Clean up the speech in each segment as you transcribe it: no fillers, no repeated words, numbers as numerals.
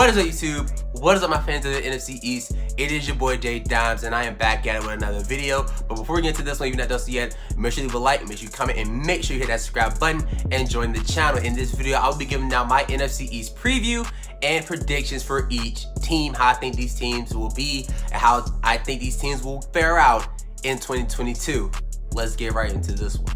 What is up, YouTube? What is up, my fans of the NFC East? It is your boy Jay Dimes, and I am back at it with another video. But before we get into this one, if you're not done so yet, make sure you leave a like, make sure you comment, and make sure you hit that subscribe button and join the channel. In this video, I'll be giving out my NFC East preview and predictions for each team, how I think these teams will be, and how I think these teams will fare out in 2022. Let's get right into this one.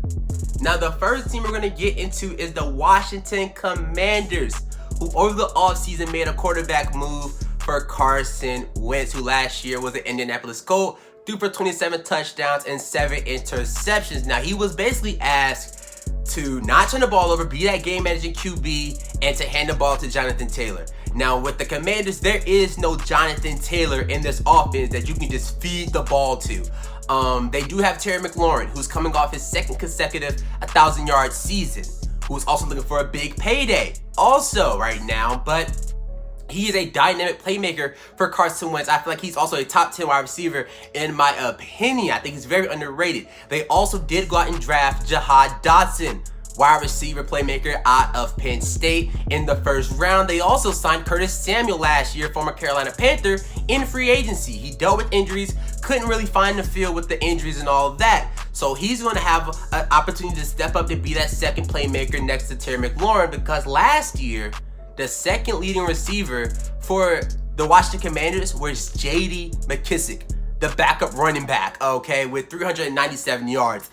Now, the first team we're going to get into is the Washington Commanders, who over the offseason made a quarterback move for Carson Wentz, who last year was an Indianapolis Colt, threw for 27 touchdowns and 7 interceptions. Now, he was basically asked to not turn the ball over, be that game-managing QB, and to hand the ball to Jonathan Taylor. Now, with the Commanders, there is no Jonathan Taylor in this offense that you can just feed the ball to. They do have Terry McLaurin, who's coming off his second consecutive 1,000-yard season, who's also looking for a big payday also right now, but he is a dynamic playmaker for Carson Wentz. I feel like he's also a top 10 wide receiver in my opinion. I think he's very underrated. They also did go out and draft Jahan Dotson, wide receiver playmaker out of Penn State, in the first round. They also signed Curtis Samuel last year, former Carolina Panther, in free agency. He dealt with injuries, couldn't really find the field with the injuries and all of that. So he's going to have an opportunity to step up to be that second playmaker next to Terry McLaurin, because last year, the second leading receiver for the Washington Commanders was J.D. McKissick, the backup running back, okay, with 397 yards.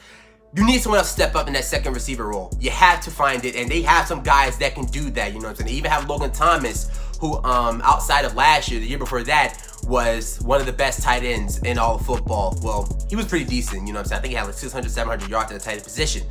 You need someone else to step up in that second receiver role. You have to find it, and they have some guys that can do that, you know what I'm saying? They even have Logan Thomas, who outside of last year, the year before that, was one of the best tight ends in all of football. Well, he was pretty decent, you know what I'm saying? I think he had like 600, 700 yards at the tight end position.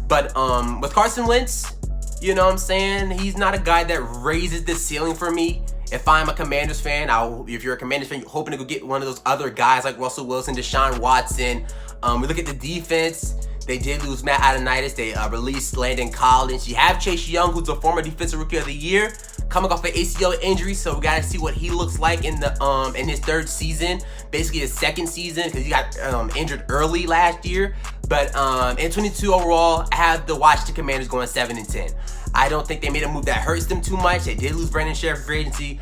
But with Carson Wentz, you know what I'm saying, he's not a guy that raises the ceiling for me. If I'm a Commanders fan, if you're a Commanders fan, you're hoping to go get one of those other guys like Russell Wilson, Deshaun Watson. We look at the defense. They did lose Matt Ioannidis. They released Landon Collins. You have Chase Young, who's a former Defensive Rookie of the Year, coming off an ACL injury, so we gotta see what he looks like in the in his third season, basically his second season, because he got injured early last year. But in 22 overall, I have the Washington Commanders going 7-10. I don't think they made a move that hurts them too much. They did lose Brandon Sheriff in free agency,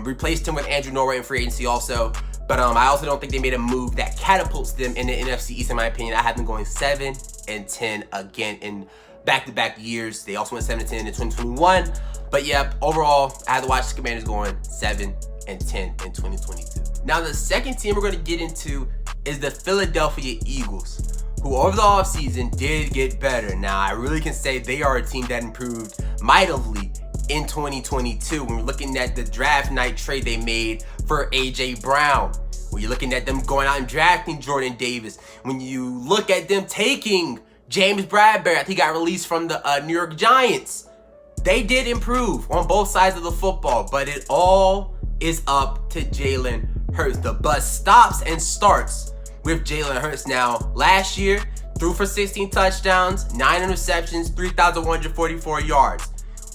replaced him with Andrew Norway in free agency also. But I also don't think they made a move that catapults them in the NFC East, in my opinion. I have them going 7-10 again in back-to-back years. They also went 7-10 in 2021. But yeah, overall, I have the Washington Commanders going 7-10 in 2022. Now, the second team we're going to get into is the Philadelphia Eagles, who over the offseason did get better. Now, I really can say they are a team that improved mightily in 2022. When we're looking at the draft night trade they made for A.J. Brown, when you're looking at them going out and drafting Jordan Davis, when you look at them taking James Bradbury, I think he got released from the New York Giants, they did improve on both sides of the football, but it all is up to Jalen Hurts. The bus stops and starts with Jalen Hurts. Now, last year, threw for 16 touchdowns, 9 interceptions, 3,144 yards.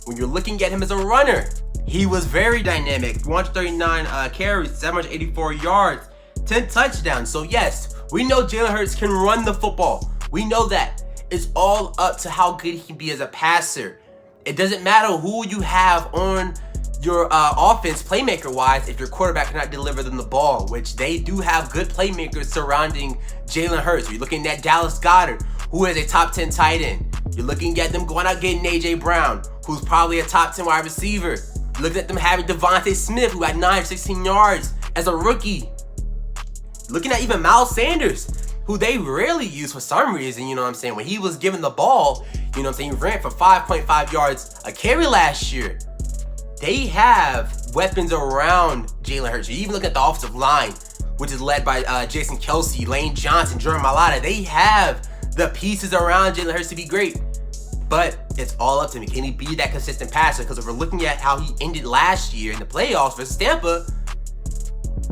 When you're looking at him as a runner, he was very dynamic. 139 carries, 784 yards, 10 touchdowns. So yes, we know Jalen Hurts can run the football. We know that. It's all up to how good he can be as a passer. It doesn't matter who you have on your offense playmaker-wise if your quarterback cannot deliver them the ball, which they do have good playmakers surrounding Jalen Hurts. You're looking at Dallas Goedert, who is a top 10 tight end. You're looking at them going out getting A.J. Brown, who's probably a top 10 wide receiver. You're looking at them having Devontae Smith, who had 916 yards as a rookie. Looking at even Miles Sanders, who they rarely use for some reason, you know what I'm saying? When he was given the ball, you know what I'm saying, he ran for 5.5 yards a carry last year. They have weapons around Jalen Hurts. You even look at the offensive line, which is led by Jason Kelsey, Lane Johnson, Jordan Mailata. They have the pieces around Jalen Hurts to be great. But it's all up to me. Can he be that consistent passer? Because if we're looking at how he ended last year in the playoffs versus Tampa,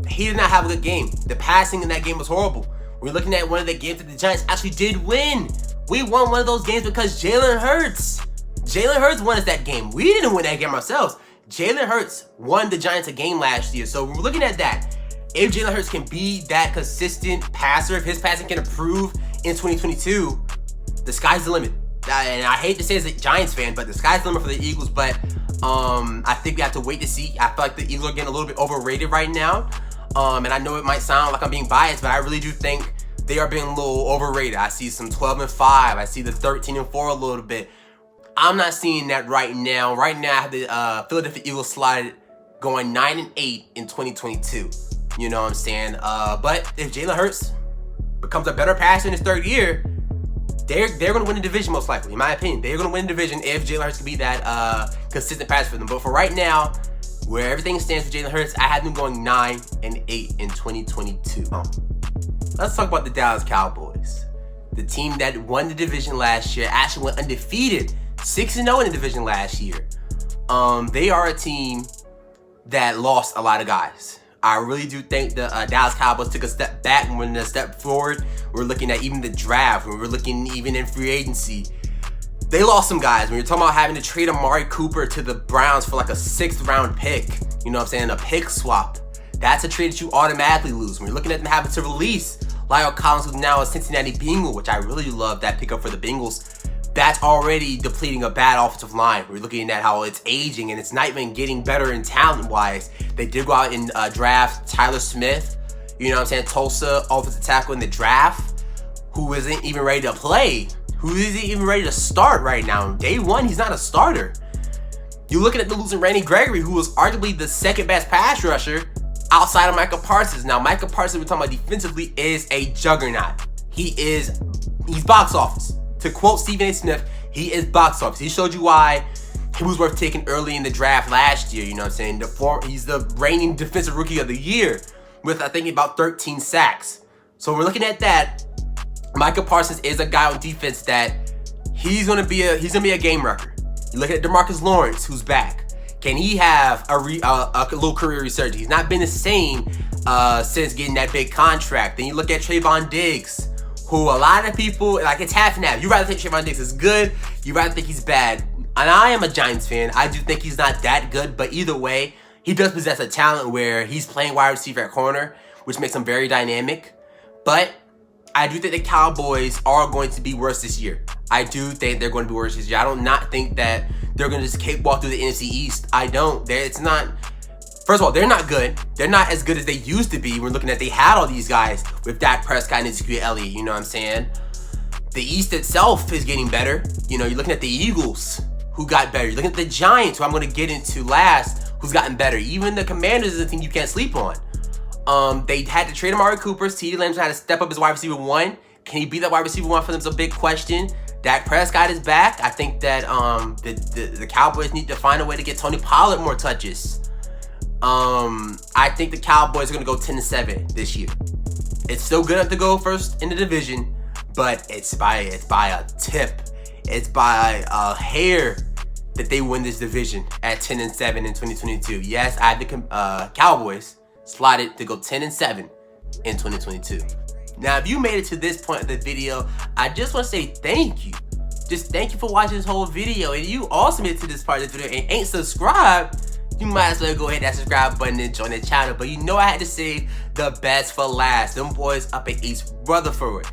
he did not have a good game. The passing in that game was horrible. We're looking at one of the games that the Giants actually did win. We won one of those games because Jalen Hurts won us that game. We didn't win that game ourselves. Jalen Hurts won the Giants a game last year. So we're looking at that. If Jalen Hurts can be that consistent passer, if his passing can improve in 2022, the sky's the limit. And I hate to say as a Giants fan, but the sky's the limit for the Eagles. But I think we have to wait to see. I feel like the Eagles are getting a little bit overrated right now. And I know it might sound like I'm being biased, but I really do think they are being a little overrated. I see some 12-5. I see the 13-4 a little bit. I'm not seeing that right now. Right now, I have the Philadelphia Eagles slotted going 9-8 in 2022. You know what I'm saying? But if Jalen Hurts becomes a better passer in his third year, they're going to win the division most likely. In my opinion, they're going to win the division if Jalen Hurts can be that consistent passer for them. But for right now, where everything stands for Jalen Hurts, I have them going 9-8 in 2022. Let's talk about the Dallas Cowboys. The team that won the division last year actually went undefeated, 6-0 in the division last year. They are a team that lost a lot of guys. I really do think the Dallas Cowboys took a step back and went a step forward. We're looking at even the draft. We're looking even in free agency. They lost some guys. When you're talking about having to trade Amari Cooper to the Browns for like a 6th round pick, you know what I'm saying, a pick swap, that's a trade that you automatically lose. When you're looking at them having to release Lyle Collins, who's now a Cincinnati Bengal, which I really love that pickup for the Bengals, that's already depleting a bad offensive line. We're looking at how it's aging and it's not even getting better in talent-wise. They did go out and draft Tyler Smith, you know what I'm saying, Tulsa offensive tackle in the draft, who isn't even ready to play, who isn't even ready to start right now. Day one, he's not a starter. You're looking at the losing Randy Gregory, who was arguably the second best pass rusher outside of Micah Parsons. Now, Micah Parsons, we're talking about defensively, is a juggernaut. He's box office. To quote Stephen A. Smith, he is box office. He showed you why he was worth taking early in the draft last year. You know what I'm saying? He's the reigning defensive rookie of the year with, I think, about 13 sacks. So we're looking at that. Micah Parsons is a guy on defense that he's gonna be a game wrecker. You look at DeMarcus Lawrence, who's back. Can he have a little career resurgence? He's not been the same since getting that big contract. Then you look at Trayvon Diggs, who a lot of people, like, it's half and half. You rather think Trayvon Diggs is good, you rather think he's bad. And I am a Giants fan. I do think he's not that good, but either way, he does possess a talent where he's playing wide receiver at corner, which makes him very dynamic. But I do think the Cowboys are going to be worse this year. I do think they're going to be worse this year. I do not think that they're going to just cakewalk through the NFC East. I don't. It's not. First of all, they're not good. They're not as good as they used to be. We're looking at, they had all these guys with Dak Prescott and Ezekiel Elliott, you know what I'm saying? The East itself is getting better. You know, you're looking at the Eagles, who got better. You're looking at the Giants, who I'm going to get into last, who's gotten better. Even the Commanders is a team you can't sleep on. They had to trade Amari Cooper. CeeDee Lamb's had to step up as wide receiver 1. Can he be that wide receiver 1 for them is a big question. Dak Prescott is back. I think that the Cowboys need to find a way to get Tony Pollard more touches. I think the Cowboys are going to go 10-7 this year. It's still good enough to go first in the division, but it's by a tip. It's by a hair that they win this division at 10-7 in 2022. Yes, I have the Cowboys slotted to go 10-7 in 2022. Now, if you made it to this point of the video, I just want to say thank you. Just thank you for watching this whole video. And you also made it to this part of the video and ain't subscribed, you might as well go ahead and hit that subscribe button and join the channel. But you know I had to save the best for last. Them boys up at East Rutherford.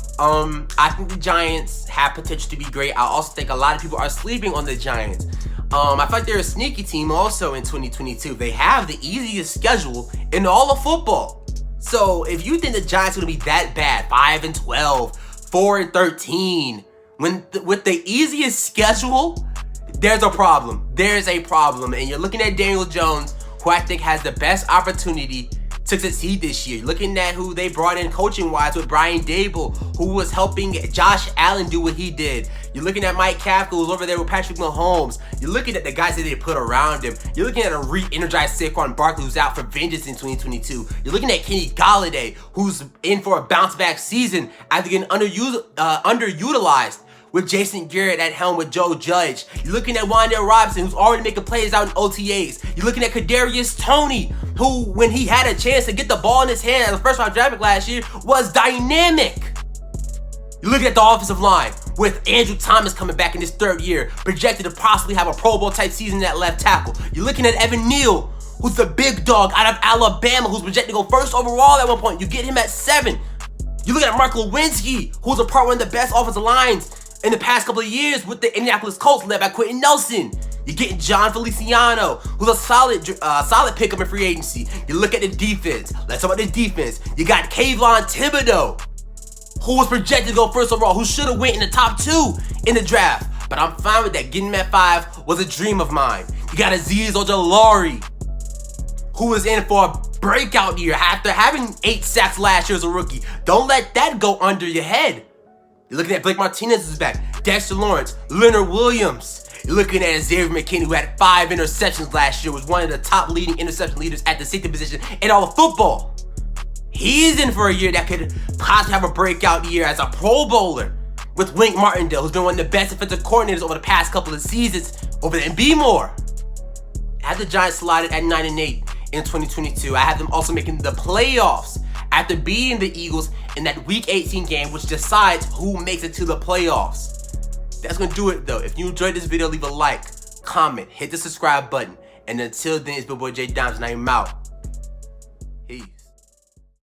I think the Giants have potential to be great. I also think a lot of people are sleeping on the Giants. I feel like they're a sneaky team also in 2022. They have the easiest schedule in all of football. So if you think the Giants are going to be that bad, 5-12, 4-13, with the easiest schedule, there's a problem. There's a problem. And you're looking at Daniel Jones, who I think has the best opportunity to succeed this year. Looking at who they brought in coaching-wise with Brian Dable, who was helping Josh Allen do what he did. You're looking at Mike Kafka, who's over there with Patrick Mahomes. You're looking at the guys that they put around him. You're looking at a re-energized Saquon Barkley, who's out for vengeance in 2022. You're looking at Kenny Golladay, who's in for a bounce-back season after getting underutilized with Jason Garrett at helm with Joe Judge. You're looking at Wan'Dale Robinson, who's already making plays out in OTAs. You're looking at Kadarius Toney, who, when he had a chance to get the ball in his hand as a first-round draft pick last year, was dynamic. You're looking at the offensive line with Andrew Thomas coming back in his third year, projected to possibly have a Pro Bowl type season at left tackle. You're looking at Evan Neal, who's the big dog out of Alabama, who's projected to go first overall at one point. You get him at 7. You look at Mark Lewinsky, who's a part of one of the best offensive lines in the past couple of years with the Indianapolis Colts led by Quentin Nelson. You're getting John Feliciano, who's a solid pickup in free agency. You look at the defense. Let's talk about the defense. You got Kayvon Thibodeau, who was projected to go first overall, who should have went in the top 2 in the draft. But I'm fine with that. Getting him at 5 was a dream of mine. You got Azeez Ojulari, who was in for a breakout year after having 8 sacks last year as a rookie. Don't let that go under your head. You're looking at Blake Martinez is back, Dexter Lawrence, Leonard Williams. You're looking at Xavier McKinney, who had 5 interceptions last year, was one of the top leading interception leaders at the safety position in all of football. He's in for a year that could possibly have a breakout year as a Pro Bowler with Wink Martindale, who's been one of the best defensive coordinators over the past couple of seasons, over there. And be more. I had the Giants slotted at 9-8 in 2022. I had them also making the playoffs after beating the Eagles in that Week 18 game, which decides who makes it to the playoffs. That's gonna do it though. If you enjoyed this video, leave a like, comment, hit the subscribe button. And until then, it's Big Boy J Dimes, and I'm out.